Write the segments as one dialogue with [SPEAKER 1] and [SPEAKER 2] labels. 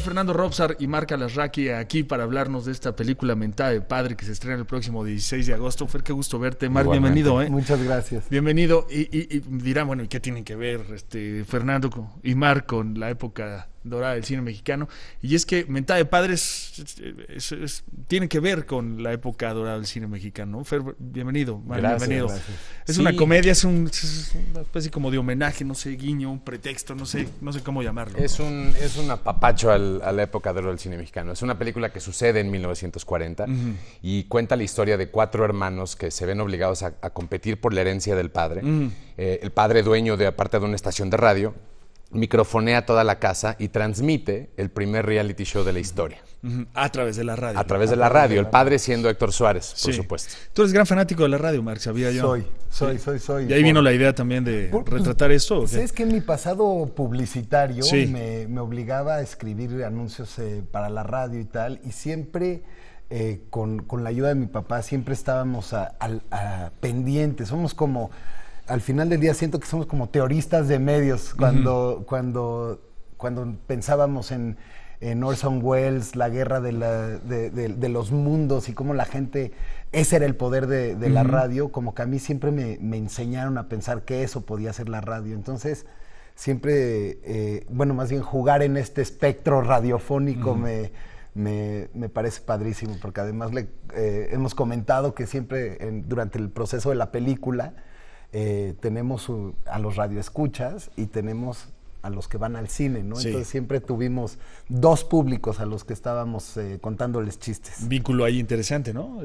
[SPEAKER 1] Fernando Robsar y Marc Alasraqui aquí para hablarnos de esta película Mentada de Padre que se estrena el próximo 16 de agosto. Fer, qué gusto verte. Marc, bienvenido.
[SPEAKER 2] Muchas gracias.
[SPEAKER 1] Bienvenido. Y dirán, bueno, ¿y qué tienen que ver Fernando y Marc con la época dorada del cine mexicano? Y es que Mentada de Padre tiene que ver con la época dorada del cine mexicano. Fer, bienvenido. Marc, bienvenido. Gracias. Es una comedia, es una especie como de homenaje, no sé, guiño, un pretexto, no sé cómo llamarlo.
[SPEAKER 3] Es un apapacho a la época de oro del cine mexicano. Es una película que sucede en 1940 y cuenta la historia de 4 hermanos que se ven obligados a competir por la herencia del padre. El padre, dueño de aparte de una estación de radio, microfonea toda la casa y transmite el primer reality show de la historia.
[SPEAKER 1] A través de la radio.
[SPEAKER 3] A través de la radio, el padre siendo Héctor Suárez, por supuesto.
[SPEAKER 1] Tú eres gran fanático de la radio, Marc, sabía yo.
[SPEAKER 2] Soy.
[SPEAKER 1] ¿Y ahí vino la idea también de retratar esto? ¿O qué?
[SPEAKER 2] ¿Sabes que en mi pasado publicitario me obligaba a escribir anuncios para la radio y tal? Y siempre, con la ayuda de mi papá, siempre estábamos pendientes. Somos como... Al final del día siento que somos como teoristas de medios cuando pensábamos en Orson Welles, la guerra de los mundos y cómo la gente, ese era el poder de la radio, como que a mí siempre me enseñaron a pensar que eso podía ser la radio. Entonces siempre, más bien jugar en este espectro radiofónico me parece padrísimo, porque además hemos comentado que siempre durante el proceso de la película tenemos a los radioescuchas y tenemos a los que van al cine, ¿no? Sí. Entonces siempre tuvimos 2 públicos a los que estábamos contándoles chistes.
[SPEAKER 1] Un vínculo ahí interesante, ¿no?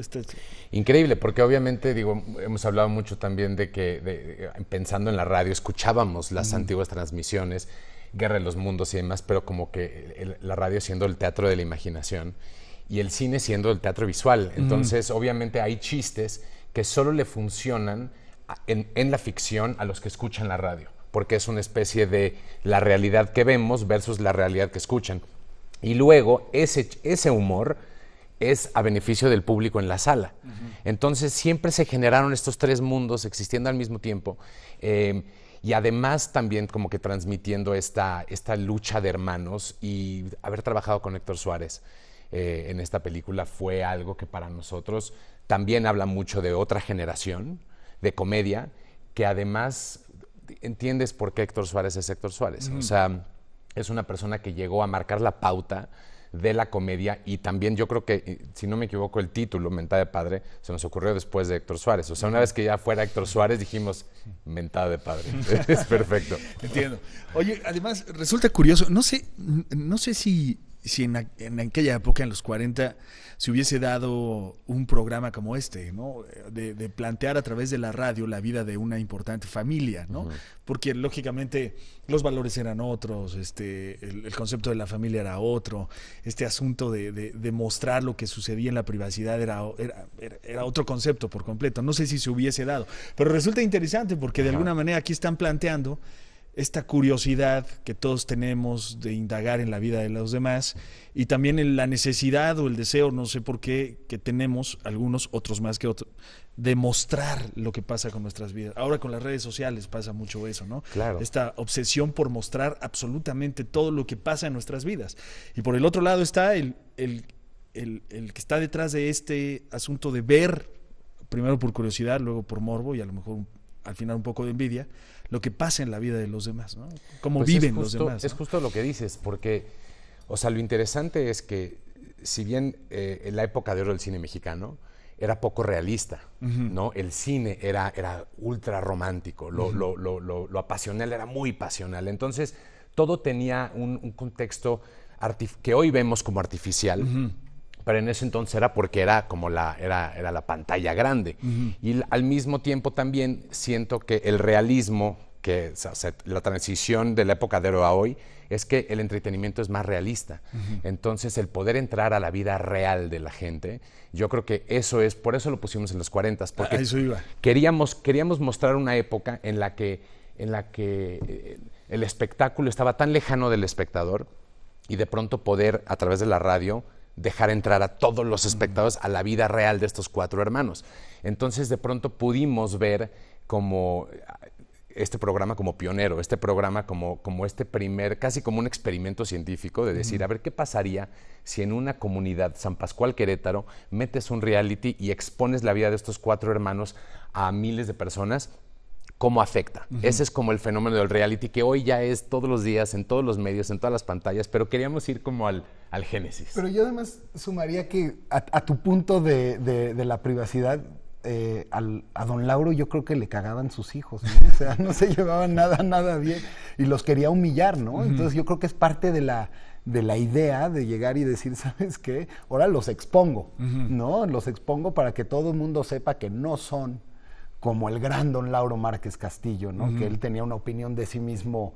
[SPEAKER 3] Increíble, porque obviamente, hemos hablado mucho también de que, pensando en la radio, escuchábamos las antiguas transmisiones, Guerra de los Mundos y demás, pero como que la radio siendo el teatro de la imaginación y el cine siendo el teatro visual. Entonces, obviamente hay chistes que solo le funcionan en la ficción a los que escuchan la radio, porque es una especie de la realidad que vemos versus la realidad que escuchan. Y luego ese humor es a beneficio del público en la sala. Entonces siempre se generaron estos 3 mundos existiendo al mismo tiempo, y además también como que transmitiendo esta lucha de hermanos, y haber trabajado con Héctor Suárez en esta película fue algo que para nosotros también habla mucho de otra generación de comedia, que además entiendes por qué Héctor Suárez es Héctor Suárez. O sea, es una persona que llegó a marcar la pauta de la comedia, y también yo creo que, si no me equivoco, el título, Mentada de Padre, se nos ocurrió después de Héctor Suárez. O sea, una vez que ya fuera Héctor Suárez, dijimos, Mentada de Padre. Es perfecto.
[SPEAKER 1] Entiendo. Oye, además, resulta curioso, no sé si en aquella época, en los 40, se hubiese dado un programa como este, ¿no? De plantear a través de la radio la vida de una importante familia, ¿no? Porque lógicamente los valores eran otros, el concepto de la familia era otro, este asunto de mostrar lo que sucedía en la privacidad era otro concepto por completo. No sé si se hubiese dado, pero resulta interesante porque de alguna manera aquí están planteando esta curiosidad que todos tenemos de indagar en la vida de los demás, y también en la necesidad o el deseo, no sé por qué, que tenemos algunos, otros más que otros, de mostrar lo que pasa con nuestras vidas. Ahora con las redes sociales pasa mucho eso, ¿no?
[SPEAKER 3] Claro.
[SPEAKER 1] Esta obsesión por mostrar absolutamente todo lo que pasa en nuestras vidas. Y por el otro lado está el que está detrás de este asunto de ver, primero por curiosidad, luego por morbo y a lo mejor al final un poco de envidia, lo que pasa en la vida de los demás, ¿no? Cómo viven los demás, ¿no?
[SPEAKER 3] Es justo lo que dices, porque, o sea, lo interesante es que, si bien en la época de oro del cine mexicano era poco realista, ¿no? El cine era ultra romántico, lo apasional era muy pasional. Entonces, todo tenía un contexto que hoy vemos como artificial, pero en ese entonces era porque era como era la pantalla grande. Y al mismo tiempo también siento que el realismo, la transición de la época de oro a hoy, es que el entretenimiento es más realista. Entonces, el poder entrar a la vida real de la gente, yo creo que eso es, por eso lo pusimos en los 40, porque
[SPEAKER 1] eso iba.
[SPEAKER 3] Queríamos mostrar una época en la que el espectáculo estaba tan lejano del espectador, y de pronto poder, a través de la radio, dejar entrar a todos los espectadores a la vida real de estos 4 hermanos. Entonces, de pronto pudimos ver como este programa como pionero, este programa como este primer, casi como un experimento científico de decir, a ver, ¿qué pasaría si en una comunidad, San Pascual, Querétaro, metes un reality y expones la vida de estos 4 hermanos a miles de personas? ¿Cómo afecta? Ese es como el fenómeno del reality, que hoy ya es todos los días, en todos los medios, en todas las pantallas, pero queríamos ir como al génesis.
[SPEAKER 2] Pero yo además sumaría que a tu punto de la privacidad, a don Lauro yo creo que le cagaban sus hijos, ¿no? O sea, no se llevaban nada bien y los quería humillar, ¿no? Entonces yo creo que es parte de la idea de llegar y decir, ¿sabes qué? Ahora los expongo, ¿no? Los expongo para que todo el mundo sepa que no son como el gran don Lauro Márquez Castillo, ¿no? Que él tenía una opinión de sí mismo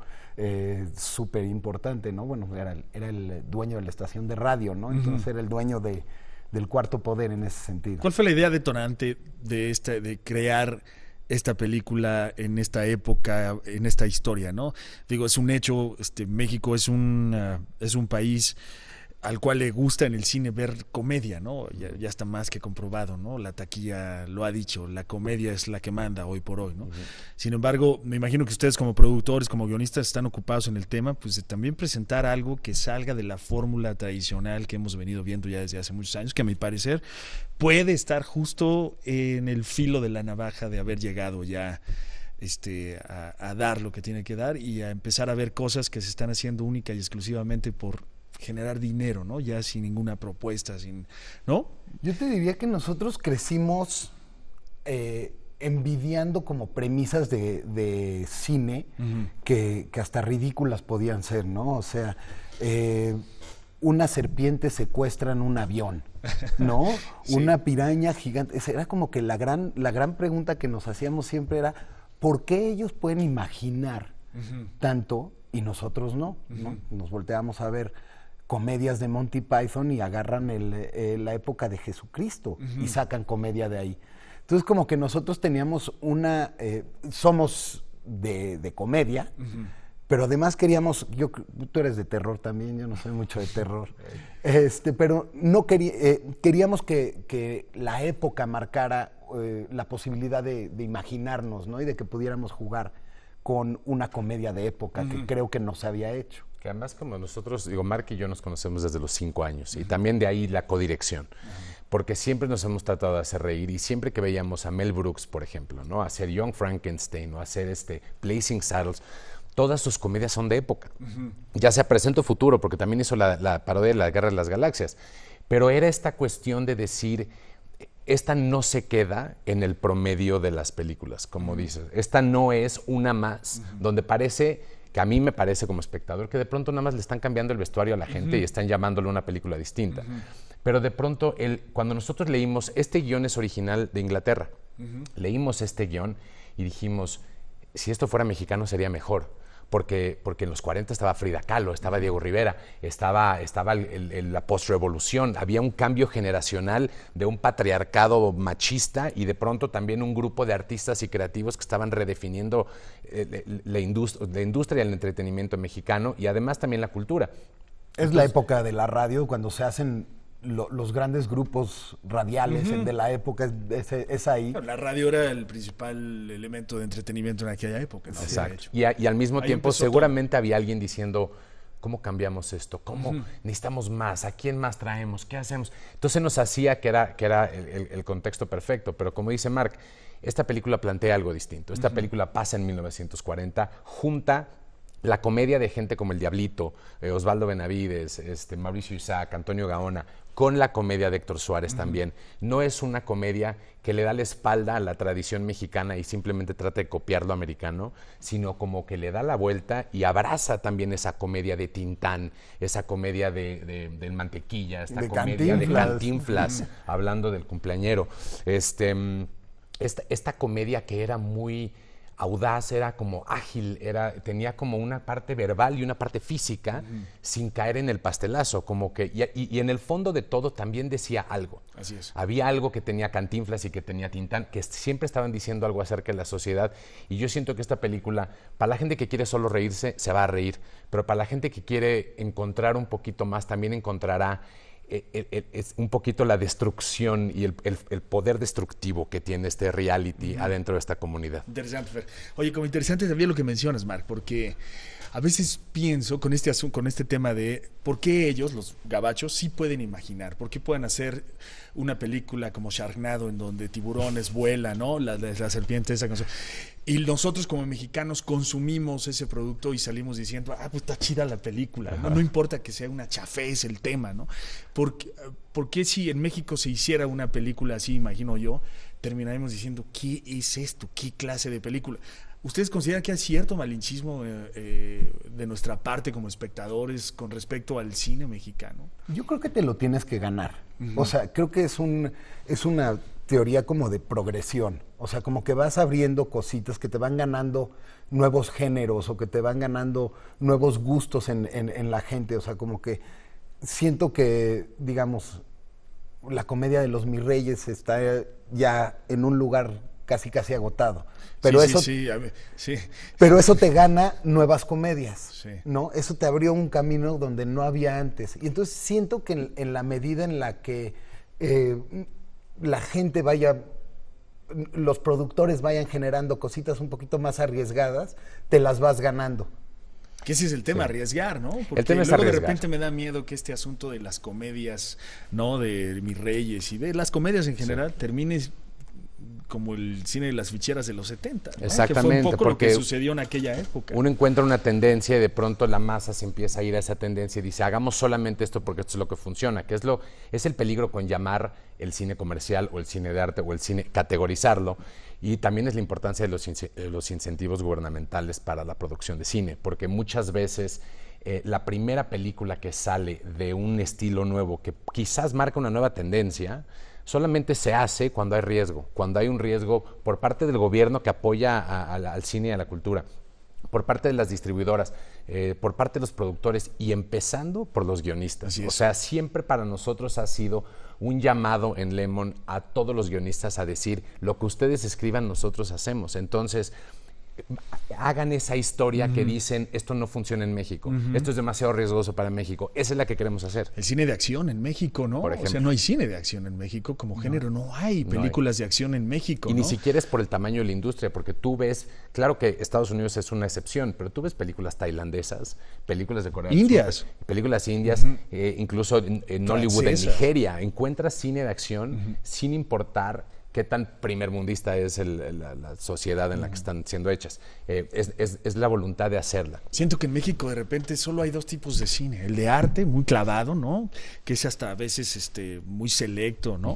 [SPEAKER 2] súper importante, ¿no? Bueno, era el dueño de la estación de radio, ¿no? Entonces era el dueño del cuarto poder en ese sentido.
[SPEAKER 1] ¿Cuál fue la idea detonante de crear esta película en esta época, en esta historia, ¿no? Digo, es un hecho, México es un país al cual le gusta en el cine ver comedia, ¿no? Ya está más que comprobado, ¿no? La taquilla lo ha dicho, la comedia es la que manda hoy por hoy, ¿no? Sin embargo, me imagino que ustedes como productores, como guionistas, están ocupados en el tema, pues de también presentar algo que salga de la fórmula tradicional que hemos venido viendo ya desde hace muchos años, que a mi parecer puede estar justo en el filo de la navaja de haber llegado ya a dar lo que tiene que dar y a empezar a ver cosas que se están haciendo única y exclusivamente por generar dinero, ¿no? Ya sin ninguna propuesta, ¿no?
[SPEAKER 2] Yo te diría que nosotros crecimos envidiando como premisas de cine que hasta ridículas podían ser, ¿no? O sea, una serpiente secuestra en un avión, ¿no? Sí. Una piraña gigante. Era como que la gran pregunta que nos hacíamos siempre era, ¿por qué ellos pueden imaginar tanto y nosotros no? ¿No? Nos volteamos a ver comedias de Monty Python y agarran la época de Jesucristo y sacan comedia de ahí. Entonces como que nosotros teníamos somos de comedia, pero además queríamos, tú eres de terror también, yo no soy mucho de terror, pero no queríamos que la época marcara la posibilidad de imaginarnos, ¿no? Y de que pudiéramos jugar con una comedia de época que creo que no se había hecho.
[SPEAKER 3] Que además como nosotros, Marc y yo nos conocemos desde los 5 años y también de ahí la codirección, porque siempre nos hemos tratado de hacer reír y siempre que veíamos a Mel Brooks, por ejemplo, ¿no? Hacer Young Frankenstein o hacer Blazing Saddles, todas sus comedias son de época, ya sea presente o futuro, porque también hizo la parodia de la Guerra de las Galaxias, pero era esta cuestión de decir, esta no se queda en el promedio de las películas, como dices, esta no es una más, donde parece... que a mí me parece como espectador que de pronto nada más le están cambiando el vestuario a la gente y están llamándolo una película distinta. Pero de pronto, cuando nosotros leímos, este guión es original de Inglaterra, leímos este guión y dijimos, si esto fuera mexicano sería mejor. Porque en los 40 estaba Frida Kahlo, estaba Diego Rivera, estaba la postrevolución, había un cambio generacional de un patriarcado machista y de pronto también un grupo de artistas y creativos que estaban redefiniendo la industria del entretenimiento mexicano y además también la cultura.
[SPEAKER 2] Es la época de la radio, cuando se hacen los grandes grupos radiales de la época, es ahí.
[SPEAKER 1] La radio era el principal elemento de entretenimiento en aquella época, ¿no?
[SPEAKER 3] Exacto. Y al mismo tiempo seguramente había alguien diciendo, ¿cómo cambiamos esto? ¿Cómo necesitamos más? ¿A quién más traemos? ¿Qué hacemos? Entonces nos hacía que era el contexto perfecto, pero como dice Marc, esta película plantea algo distinto. Esta película pasa en 1940, junta la comedia de gente como El Diablito, Osvaldo Benavides, Mauricio Isaac, Antonio Gaona, con la comedia de Héctor Suárez también. No es una comedia que le da la espalda a la tradición mexicana y simplemente trata de copiar lo americano, sino como que le da la vuelta y abraza también esa comedia de Tintán, esa comedia del Mantequilla, esta comedia de Cantinflas, hablando del cumpleañero. Esta comedia que era muy audaz, era como ágil, tenía como una parte verbal y una parte física sin caer en el pastelazo, como que, y en el fondo de todo también decía algo.
[SPEAKER 1] Así es.
[SPEAKER 3] Había algo que tenía Cantinflas y que tenía Tintán, que siempre estaban diciendo algo acerca de la sociedad, y yo siento que esta película, para la gente que quiere solo reírse, se va a reír, pero para la gente que quiere encontrar un poquito más, también encontrará es un poquito la destrucción y el poder destructivo que tiene este reality adentro de esta comunidad.
[SPEAKER 1] Interesante, Fer. Oye, como interesante también lo que mencionas, Marc, porque a veces pienso con este tema de por qué ellos, los gabachos, sí pueden imaginar, por qué pueden hacer una película como Sharknado en donde tiburones vuelan, ¿no? La serpiente esa cosa. Y nosotros como mexicanos consumimos ese producto y salimos diciendo, pues está chida la película, ¿no? No importa que sea una chafez el tema, ¿no? ¿Por qué si en México se hiciera una película así, imagino yo, terminaremos diciendo, ¿qué es esto? ¿Qué clase de película? ¿Ustedes consideran que hay cierto malinchismo de nuestra parte como espectadores con respecto al cine mexicano?
[SPEAKER 2] Yo creo que te lo tienes que ganar. O sea, creo que es una teoría como de progresión. O sea, como que vas abriendo cositas que te van ganando nuevos géneros o que te van ganando nuevos gustos en la gente. O sea, como que siento que, digamos, la comedia de los Mis Reyes está ya en un lugar casi agotado. Pero sí. Pero eso te gana nuevas comedias, ¿no? Eso te abrió un camino donde no había antes. Y entonces siento que en la medida en la que la gente los productores vayan generando cositas un poquito más arriesgadas, te las vas ganando.
[SPEAKER 1] Que ese es el tema, arriesgar, ¿no? Porque
[SPEAKER 3] el tema es
[SPEAKER 1] luego
[SPEAKER 3] arriesgar.
[SPEAKER 1] De repente me da miedo que este asunto de las comedias, ¿no? De Mis Reyes y de las comedias en general termine como el cine de las ficheras de los 70, ¿no?
[SPEAKER 3] Exactamente.
[SPEAKER 1] Que fue un poco lo que sucedió en aquella época.
[SPEAKER 3] Uno encuentra una tendencia y de pronto la masa se empieza a ir a esa tendencia y dice, hagamos solamente esto porque esto es lo que funciona, que es el peligro con llamar el cine comercial o el cine de arte o el cine, categorizarlo. Y también es la importancia de los incentivos gubernamentales para la producción de cine, porque muchas veces la primera película que sale de un estilo nuevo que quizás marca una nueva tendencia, solamente se hace cuando hay riesgo, cuando hay un riesgo por parte del gobierno que apoya al cine y a la cultura, por parte de las distribuidoras, por parte de los productores y empezando por los guionistas. O sea, siempre para nosotros ha sido un llamado en Lemon a todos los guionistas a decir, lo que ustedes escriban nosotros hacemos. Entonces, hagan esa historia que dicen, esto no funciona en México, esto es demasiado riesgoso para México. Esa es la que queremos hacer.
[SPEAKER 1] El cine de acción en México, ¿no?
[SPEAKER 3] Por ejemplo.
[SPEAKER 1] O sea, no hay cine de acción en México como género, no hay películas de acción en México,
[SPEAKER 3] y
[SPEAKER 1] ¿no?
[SPEAKER 3] ni siquiera es por el tamaño de la industria, porque tú ves, claro que Estados Unidos es una excepción, pero tú ves películas tailandesas, películas de Corea del Sur, películas indias, incluso en Hollywood, en Nigeria, encuentras cine de acción sin importar qué tan primermundista es la sociedad en la que están siendo hechas. Es la voluntad de hacerla.
[SPEAKER 1] Siento que en México de repente solo hay dos tipos de cine. El de arte, muy clavado, ¿no? Que es hasta a veces muy selecto, ¿no?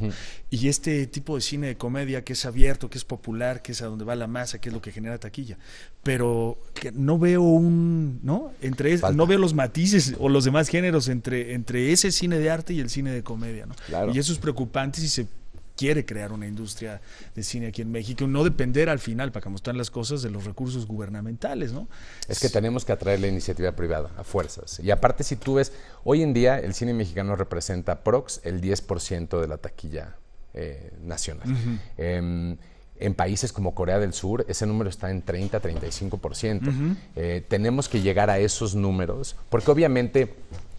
[SPEAKER 1] Y este tipo de cine de comedia que es abierto, que es popular, que es a donde va la masa, que es lo que genera taquilla. Pero que no veo ¿no? No veo los matices o los demás géneros entre ese cine de arte y el cine de comedia, ¿no?
[SPEAKER 3] Claro.
[SPEAKER 1] Y eso es preocupante si se quiere crear una industria de cine aquí en México, no depender al final, para que mostrar las cosas, de los recursos gubernamentales, ¿no?
[SPEAKER 3] Es que tenemos que atraer la iniciativa privada a fuerzas. Y aparte, si tú ves, hoy en día el cine mexicano representa prox el 10% de la taquilla nacional. En países como Corea del Sur, ese número está en 30-35%. Tenemos que llegar a esos números, porque obviamente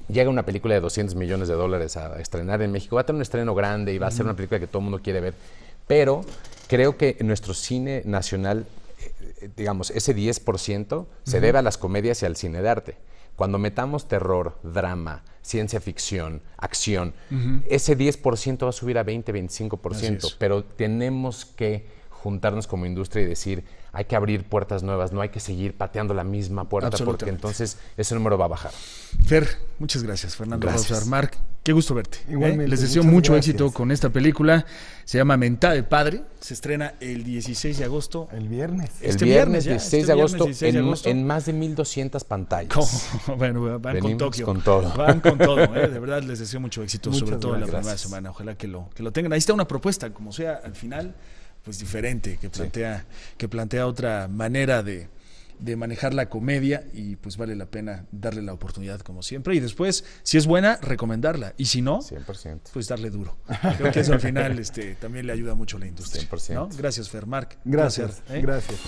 [SPEAKER 3] llega una película de $200 millones a estrenar en México, va a tener un estreno grande y va a ser una película que todo el mundo quiere ver, pero creo que nuestro cine nacional, digamos, ese 10% se debe a las comedias y al cine de arte. Cuando metamos terror, drama, ciencia ficción, acción, ese 10% va a subir a 20-25%, pero tenemos que juntarnos como industria y decir, hay que abrir puertas nuevas, no hay que seguir pateando la misma puerta, porque entonces ese número va a bajar.
[SPEAKER 1] Fer, muchas gracias, Fernando Rosar. Marc, qué gusto verte.
[SPEAKER 2] Igualmente.
[SPEAKER 1] Les deseo mucho éxito con esta película. Se llama Mentada de Padre, se estrena el 16 de agosto.
[SPEAKER 2] El viernes.
[SPEAKER 3] El viernes 16 de agosto en más de 1,200 pantallas.
[SPEAKER 1] Bueno, van con Tokio.
[SPEAKER 3] Con todo.
[SPEAKER 1] Van con todo, de verdad les deseo mucho éxito, sobre todo en la primera
[SPEAKER 3] gracias.
[SPEAKER 1] semana. Ojalá que lo tengan. Ahí está una propuesta, como sea, al final, pues diferente, que plantea otra manera de manejar la comedia y pues vale la pena darle la oportunidad como siempre y después, si es buena, recomendarla y si no,
[SPEAKER 3] 100%.
[SPEAKER 1] pues darle duro. Creo que eso al final también le ayuda mucho a la industria.
[SPEAKER 3] 100%.
[SPEAKER 1] ¿No? Gracias, Fer. Marc.
[SPEAKER 2] Gracias. Gracias.